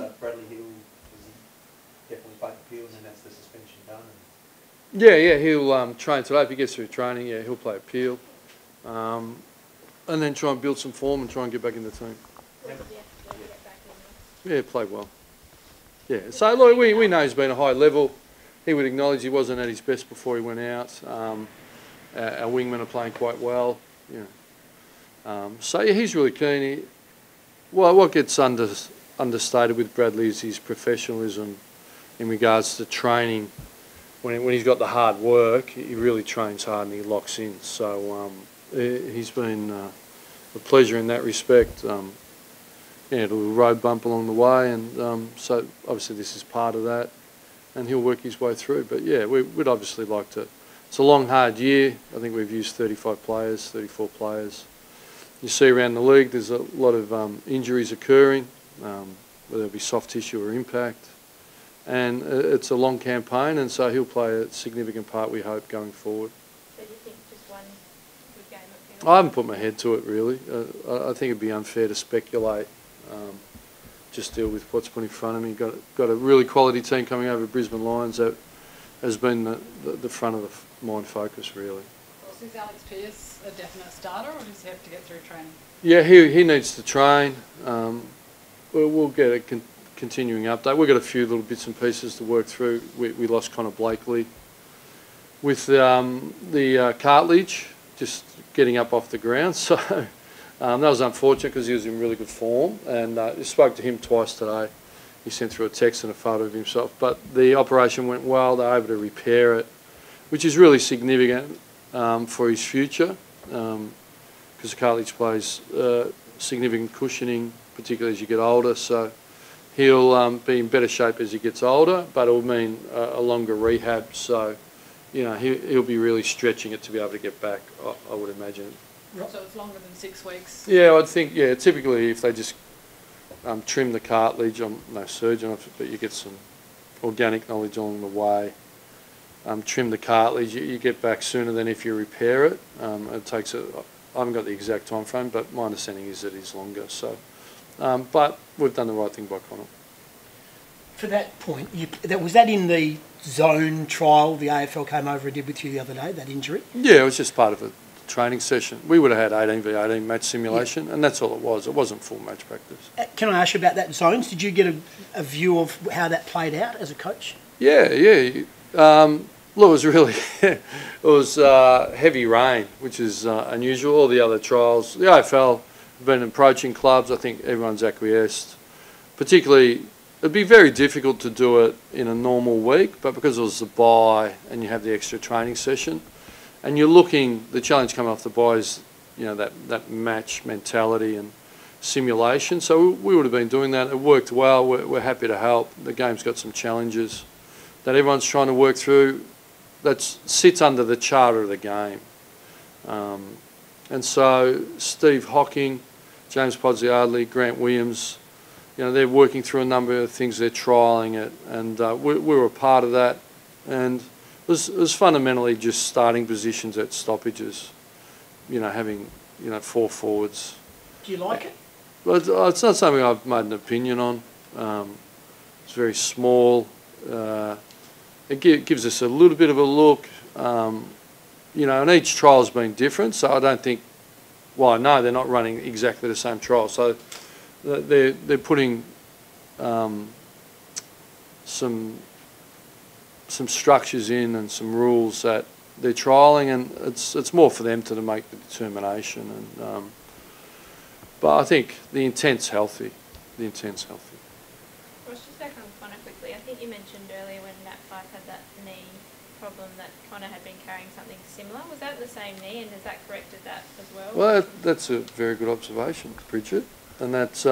So Bradley Hill, does he definitely play appeal and then that's the suspension done? Yeah, he'll train today. If he gets through training, yeah, he'll play appeal. And then try and build some form and try and get back in the team. Yeah, played well. Yeah, so look, we know he's been a high level. He would acknowledge he wasn't at his best before he went out. Our wingmen are playing quite well. So yeah, he's really keen. What gets understated with Bradley is his professionalism in regards to training. When he's got the hard work, he really trains hard and he locks in. So he's been a pleasure in that respect. Yeah, a little road bump along the way, and so obviously this is part of that, and he'll work his way through. But yeah, we'd obviously like to. It's a long, hard year. I think we've used 35 players, 34 players. You see around the league, there's a lot of injuries occurring, whether it be soft tissue or impact, and it's a long campaign, and so he'll play a significant part, we hope, going forward. So do you think just one good game at field? I haven't put my head to it really. I think it'd be unfair to speculate. Just deal with what's put in front of me. Got a really quality team coming over, Brisbane Lions, that has been the front of the mind focus really. So is Alex Pearce a definite starter, or does he have to get through training? Yeah, he needs to train. We'll get a continuing update. We've got a few little bits and pieces to work through. We lost Connor Blakely with the cartilage, just getting up off the ground. So that was unfortunate because he was in really good form. And I spoke to him twice today. He sent through a text and a photo of himself. But the operation went well. They were able to repair it, which is really significant for his future, because the cartilage plays significant cushioning, particularly as you get older. So he'll be in better shape as he gets older, but it'll mean a longer rehab. So, you know, he'll be really stretching it to be able to get back, I would imagine. So it's longer than 6 weeks? Yeah, I'd think, yeah, typically if they just trim the cartilage, I'm no surgeon, but you get some organic knowledge along the way. Trim the cartilage, you get back sooner than if you repair it. It takes I haven't got the exact time frame, but my understanding is that it's longer. So, but we've done the right thing by Connor. For that point, was that in the zone trial the AFL came over and did with you the other day, that injury? Yeah, it was just part of a training session. We would have had 18v18 match simulation, and that's all it was. It wasn't full match practice. Can I ask you about that zones? Did you get a view of how that played out as a coach? Yeah. Look, it was really, it was heavy rain, which is unusual. All the other trials, the AFL have been approaching clubs. I think everyone's acquiesced. Particularly, it'd be very difficult to do it in a normal week, but because it was the bye and you have the extra training session, and you're looking, the challenge coming off the bye is, you know, that match mentality and simulation. So we would have been doing that. It worked well. We're happy to help. The game's got some challenges that everyone's trying to work through that sits under the charter of the game. And so Steve Hocking, James Podsiadly, Grant Williams, you know, they're working through a number of things. They're trialling it, and we were a part of that. And it was fundamentally just starting positions at stoppages, you know, having, you know, 4 forwards. Do you like it? Well, it's not something I've made an opinion on. It's very small. It gives us a little bit of a look, you know, and each trial's been different, so I don't think, well, no, they're not running exactly the same trial. So they're putting some structures in and some rules that they're trialling, and it's more for them to make the determination. And but I think the intent's healthy. The intent's healthy. Ross, just back on Connor quickly. I think you mentioned earlier when Nat Fyfe had that knee problem that Connor had been carrying something similar. Was that the same knee, and has that corrected that as well? Well, that's a very good observation, Bridget, and that's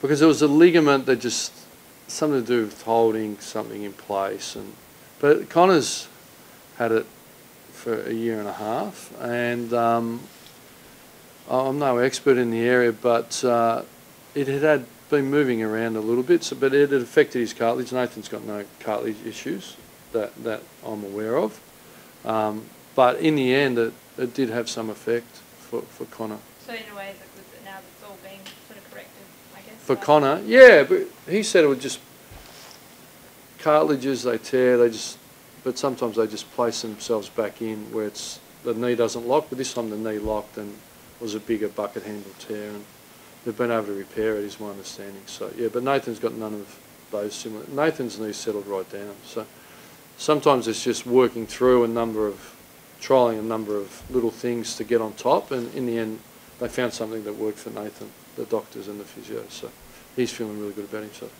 because it was a ligament that just something to do with holding something in place, but Connor's had it for a year and a half, and I'm no expert in the area, but it had been moving around a little bit, but it had affected his cartilage. Nathan's got no cartilage issues that I'm aware of, but in the end it did have some effect for Connor. So in a way, is it good that now it's all being sort of corrected, I guess? For Connor, yeah, but he said it would just, cartilages, they tear, but sometimes they just place themselves back in where the knee doesn't lock, but this time the knee locked and was a bigger bucket handle tear, and they've been able to repair it, is my understanding. So, yeah, but Nathan's got none of those similar. Nathan's knee settled right down. So sometimes it's just working through trialling a number of little things to get on top, and in the end they found something that worked for Nathan, the doctors and the physio. So he's feeling really good about himself.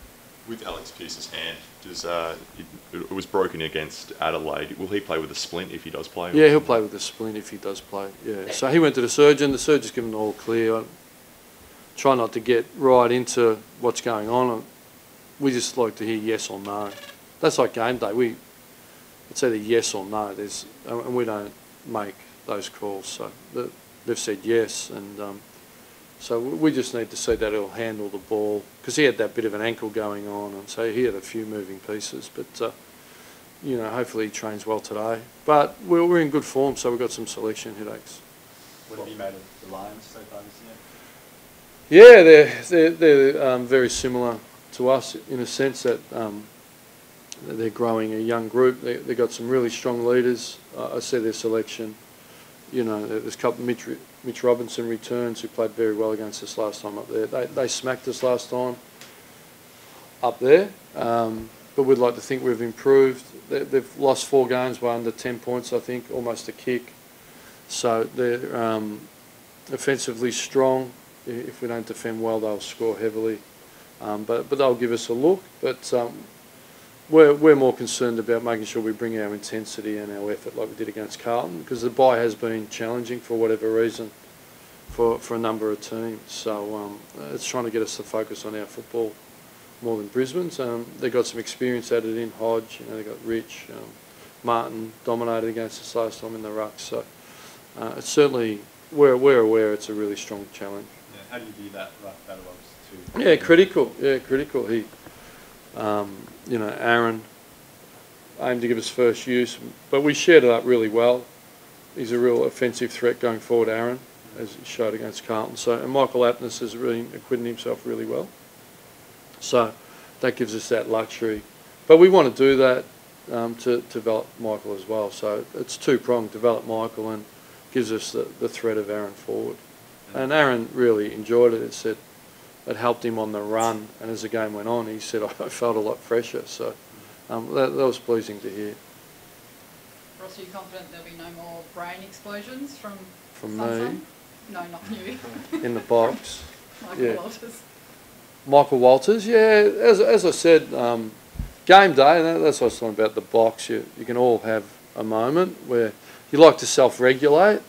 With Alex Pearce's hand, it was broken against Adelaide. Will he play with a splint if he does play? Yeah, he'll play with a splint if he does play. Yeah. So he went to the surgeon. The surgeon's given the all clear. I try not to get right into what's going on. We just like to hear yes or no. That's like game day. It's either yes or no. And we don't make those calls. So they've said yes, and so we just need to see that he'll handle the ball, because he had that bit of an ankle going on, and so he had a few moving pieces. But you know, hopefully he trains well today. But we're in good form, so we've got some selection headaches. What have you made of the Lions so far this year? Yeah, they're very similar to us in a sense that they're growing a young group. They've got some really strong leaders. I see their selection. You know, there's a couple. Mitch Robinson returns, who played very well against us last time up there. They smacked us last time up there, but we'd like to think we've improved. They've lost 4 games by under 10 points, I think, almost a kick. So they're offensively strong. If we don't defend well, they'll score heavily. But they'll give us a look. But we're more concerned about making sure we bring our intensity and our effort like we did against Carlton, because the bye has been challenging for whatever reason for a number of teams. So it's trying to get us to focus on our football more than Brisbane's. They've got some experience added in. Hodge, you know, they've got Rich, Martin dominated against us last time in the ruck. So it's certainly, we're aware it's a really strong challenge. Yeah, how do you view that ruck battle of 2? Yeah, critical. Yeah, critical. He. You know, Aaron aimed to give us first use, but we shared it up really well. He's a real offensive threat going forward, Aaron, as he showed against Carlton. So, and Michael Aptness has really acquitted himself really well. So that gives us that luxury. But we want to do that to develop Michael as well. So it's two-pronged, develop Michael and gives us the threat of Aaron forward. And Aaron really enjoyed it. It helped him on the run, and as the game went on, he said, I felt a lot fresher. So that was pleasing to hear. Ross, are you confident there'll be no more brain explosions from me? No, not you. In the box. Michael Walters. Michael Walters, yeah. As I said, game day, and that's what I was talking about, the box. You can all have a moment where you like to self-regulate,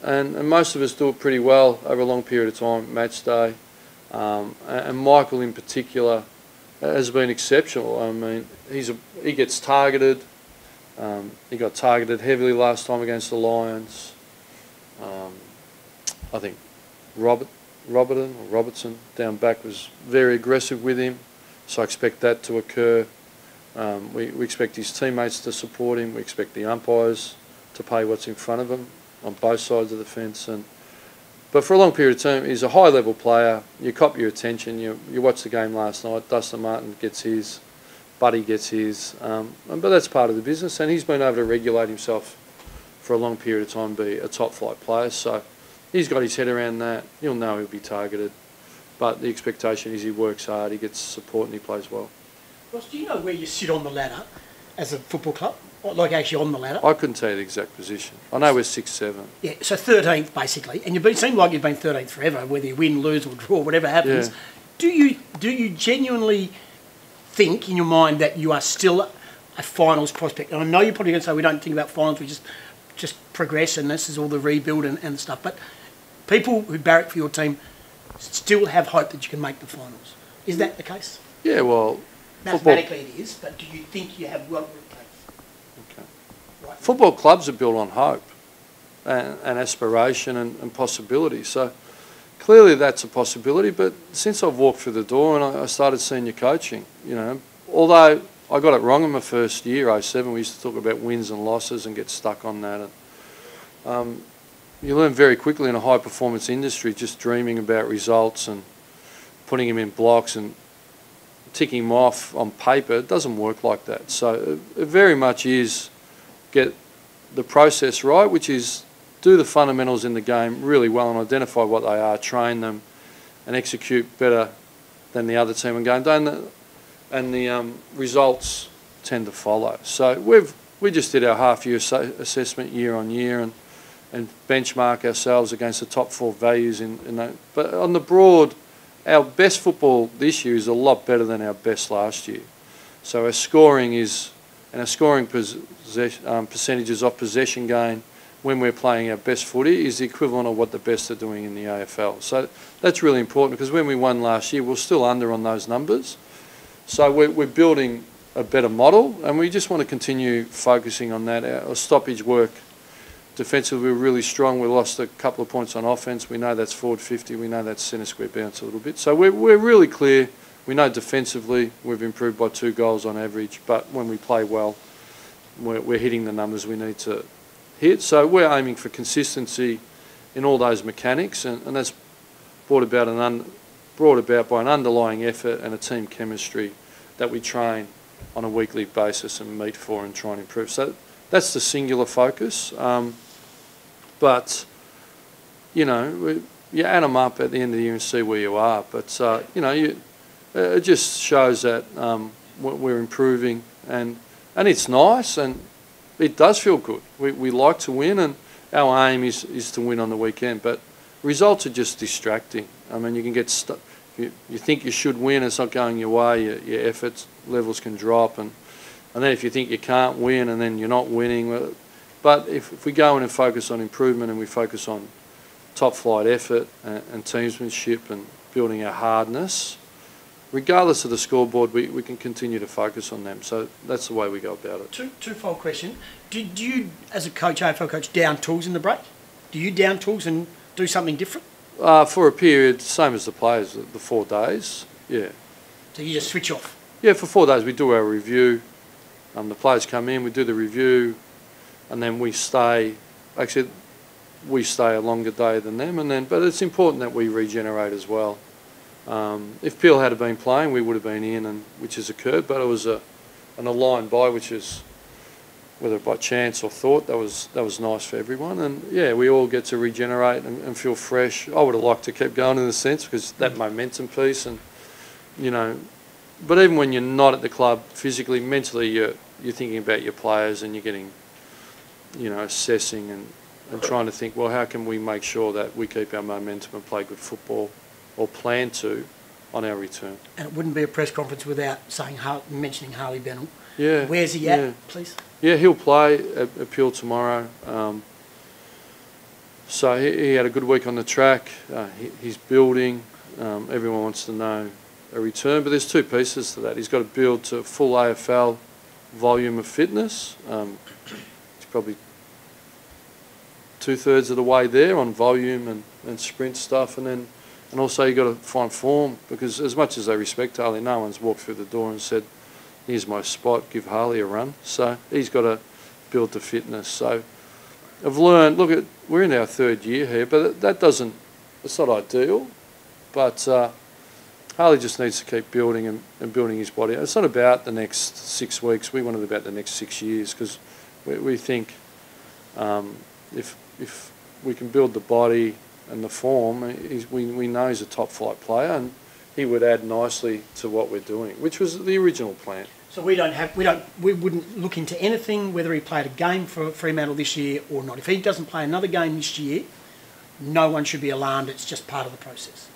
and most of us do it pretty well over a long period of time, match day. And Michael in particular has been exceptional. I mean, he gets targeted. He got targeted heavily last time against the Lions. I think Robertson down back was very aggressive with him, so I expect that to occur. We expect his teammates to support him. We expect the umpires to pay what's in front of him on both sides of the fence. But for a long period of time, he's a high-level player. You cop your attention. You watched the game last night. Dustin Martin gets his. Buddy gets his. But that's part of the business, and he's been able to regulate himself for a long period of time, be a top-flight player. So he's got his head around that. He'll know he'll be targeted. But the expectation is he works hard, he gets support, and he plays well. Ross, do you know where you sit on the ladder as a football club? Like actually on the ladder? I couldn't tell you the exact position. I know we're 6th, 7th. Yeah, so 13th basically, and seemed like you've been 13th forever, whether you win, lose or draw, whatever happens. Yeah. Do you genuinely think in your mind that you are still a finals prospect? And I know you're probably going to say we don't think about finals, we just progress and this is all the rebuild and stuff, but people who barrack for your team still have hope that you can make the finals. Is that the case? Yeah, well... Mathematically it is, but do you think you have what it takes? Okay. Right. Football clubs are built on hope and aspiration and possibility. So clearly that's a possibility, but since I've walked through the door and I started senior coaching, you know, although I got it wrong in my first year, 07, we used to talk about wins and losses and get stuck on that. And, you learn very quickly in a high-performance industry just dreaming about results and putting them in blocks and ticking them off on paper. It doesn't work like that. So it very much is get the process right, which is do the fundamentals in the game really well and identify what they are, train them, and execute better than the other team and go, and the results tend to follow. So we just did our half-year assessment year on year and benchmark ourselves against the top 4 values in that. But on the broad, our best football this year is a lot better than our best last year. So our scoring is, and our scoring percentages off possession gain when we're playing our best footy is the equivalent of what the best are doing in the AFL. So that's really important because when we won last year, we're still under on those numbers. So we're building a better model, and we just want to continue focusing on that. Our stoppage work defensively, we're really strong. We lost a couple of points on offence. We know that's forward 50. We know that's centre square bounce a little bit. So we're really clear. We know defensively we've improved by 2 goals on average, but when we play well, we're hitting the numbers we need to hit. So we're aiming for consistency in all those mechanics, and that's brought about by an underlying effort and a team chemistry that we train on a weekly basis and meet for and try and improve. So that's the singular focus. But, you know, you add them up at the end of the year and see where you are. But, you know, it just shows that we're improving, and it's nice, and it does feel good. We like to win, and our aim is to win on the weekend. But results are just distracting. I mean, you can get stuck. You think you should win, it's not going your way, your effort levels can drop, and then if you think you can't win and then you're not winning. But if we go in and focus on improvement and we focus on top flight effort and teamsmanship and building our hardness, regardless of the scoreboard, we can continue to focus on them. So that's the way we go about it. Twofold question. Do you, as a coach, AFL coach, down tools in the break? Do you down tools and do something different? For a period, same as the players, the 4 days, yeah. So you just switch off? Yeah, for 4 days we do our review. The players come in, we do the review, and then we stay. Actually, we stay a longer day than them, but it's important that we regenerate as well. If Peel had been playing, we would have been in, and which has occurred. But it was an aligned bye, which is, whether by chance or thought, that was nice for everyone. And yeah, we all get to regenerate and feel fresh. I would have liked to keep going in a sense because that momentum piece, and you know. But even when you're not at the club physically, mentally, you're thinking about your players, and you're getting, you know, assessing and trying to think, well, how can we make sure that we keep our momentum and play good football, or plan to, on our return. And it wouldn't be a press conference without mentioning Harley Bennell. Yeah. Where's he at, please? Yeah, he'll play at Peel tomorrow. So he had a good week on the track. He's building. Everyone wants to know a return, but there's 2 pieces to that. He's got to build to full AFL volume of fitness. He's probably 2/3 of the way there on volume and sprint stuff, and also you've got to find form, because as much as they respect Harley, no one's walked through the door and said, here's my spot, give Harley a run. So he's got to build to fitness. So I've learned, we're in our 3rd year here, but it's not ideal, but Harley just needs to keep building and building his body. It's not about the next 6 weeks. We want it about the next 6 years, because we think if we can build the body and the form, we know he's a top flight player, and he would add nicely to what we're doing, which was the original plan. So we wouldn't look into anything, whether he played a game for Fremantle this year or not. If he doesn't play another game this year, no one should be alarmed. It's just part of the process.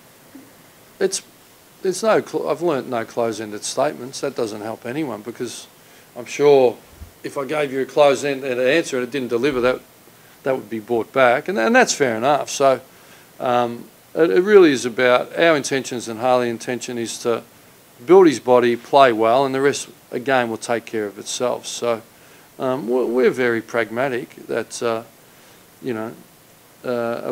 I've learnt no close-ended statements. That doesn't help anyone, because I'm sure if I gave you a close-ended answer and it didn't deliver, that would be brought back, and that's fair enough. So it really is about our intentions, and Harley's intention is to build his body, play well, and the rest, again, will take care of itself. So we're very pragmatic that, a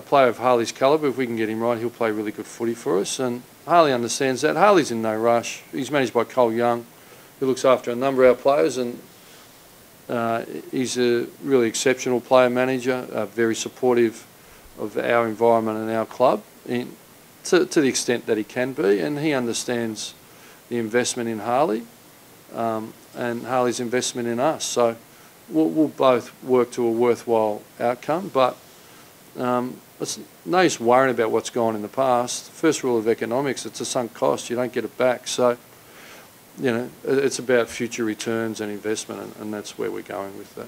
player of Harley's calibre, if we can get him right, he'll play really good footy for us, and Harley understands that. Harley's in no rush. He's managed by Cole Young, who looks after a number of our players, and he's a really exceptional player manager, very supportive of our environment and our club, to the extent that he can be, and he understands the investment in Harley and Harley's investment in us. So we'll both work to a worthwhile outcome, but it's no use worrying about what's gone in the past. First rule of economics, it's a sunk cost. You don't get it back. So, you know, it's about future returns and investment, and that's where we're going with that.